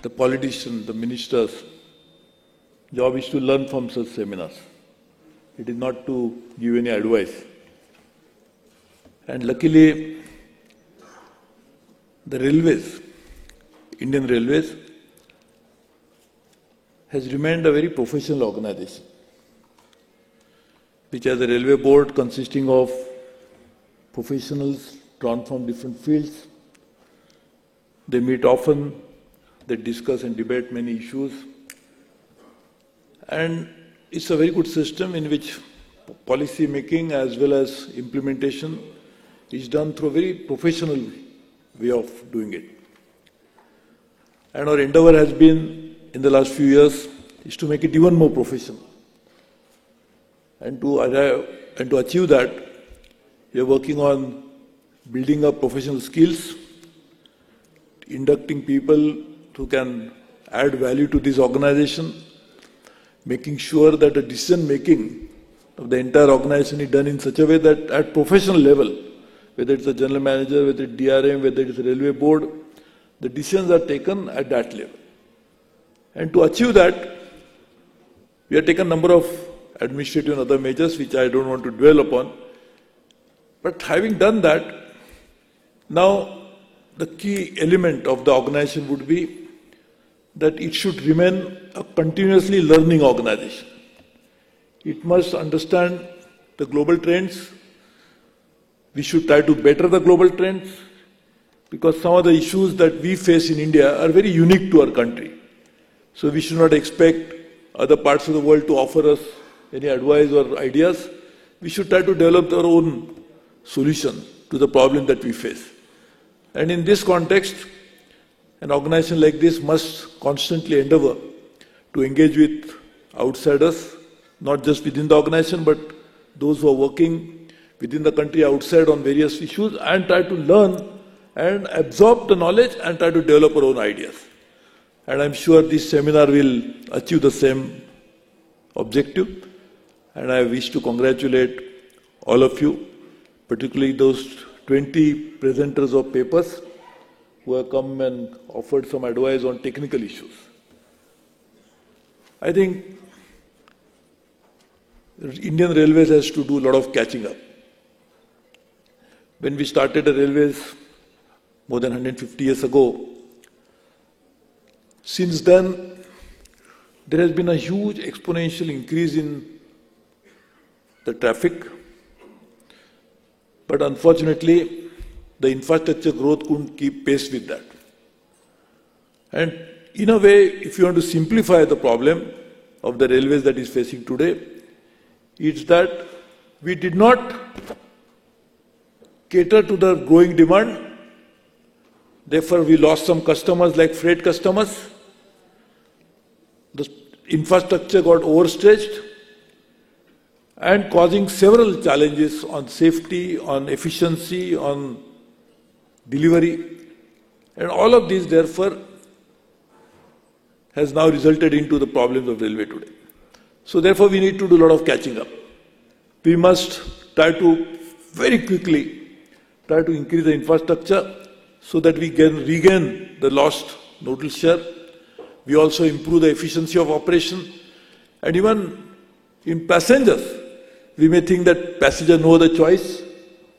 the politicians, the ministers' job is to learn from such seminars. It is not to give any advice. And luckily, the railways, Indian Railways, has remained a very professional organization, which has a railway board consisting of professionals drawn from different fields. They meet often, they discuss and debate many issues. And it's a very good system in which policy making as well as implementation is done through a very professional way of doing it. And our endeavor has been, in the last few years, is to make it even more professional. And to achieve that, we are working on building up professional skills, inducting people who can add value to this organization, making sure that the decision making of the entire organization is done in such a way that at professional level, whether it's a general manager, whether it's DRM, whether it's a railway board, the decisions are taken at that level. And to achieve that, we have taken a number of administrative and other measures which I don't want to dwell upon. But having done that, now the key element of the organization would be that it should remain a continuously learning organization. It must understand the global trends. We should try to better the global trends because some of the issues that we face in India are very unique to our country. So we should not expect other parts of the world to offer us any advice or ideas. We should try to develop our own solution to the problem that we face. And in this context, an organization like this must constantly endeavor to engage with outsiders, not just within the organization, but those who are working within the country, outside on various issues, and try to learn and absorb the knowledge and try to develop our own ideas. And I'm sure this seminar will achieve the same objective. And I wish to congratulate all of you, particularly those 20 presenters of papers who have come and offered some advice on technical issues. I think Indian Railways has to do a lot of catching up. When we started the railways more than 150 years ago, since then there has been a huge exponential increase in the traffic. But unfortunately, the infrastructure growth couldn't keep pace with that. And in a way, if you want to simplify the problem of the railways that is facing today, it's that we did not cater to the growing demand. Therefore, we lost some customers like freight customers. The infrastructure got overstretched and causing several challenges on safety, on efficiency, on delivery. And all of these, therefore, has now resulted into the problems of railway today. So therefore, we need to do a lot of catching up. We must try to very quickly try to increase the infrastructure so that we can regain the lost nodal share. We also improve the efficiency of operation. And even in passengers, we may think that passengers no other choice,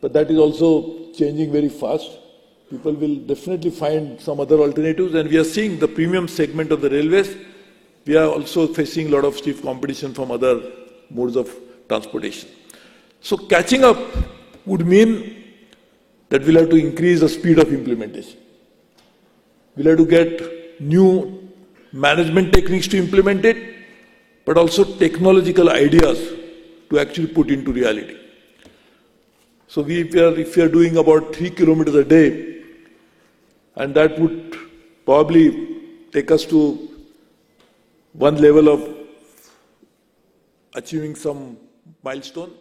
but that is also changing very fast. People will definitely find some other alternatives, and we are seeing the premium segment of the railways. We are also facing a lot of stiff competition from other modes of transportation. So catching up would mean that we'll have to increase the speed of implementation. We'll have to get new management techniques to implement it, but also technological ideas to actually put into reality. So if we are doing about 3 kilometers a day, and that would probably take us to one level of achieving some milestone.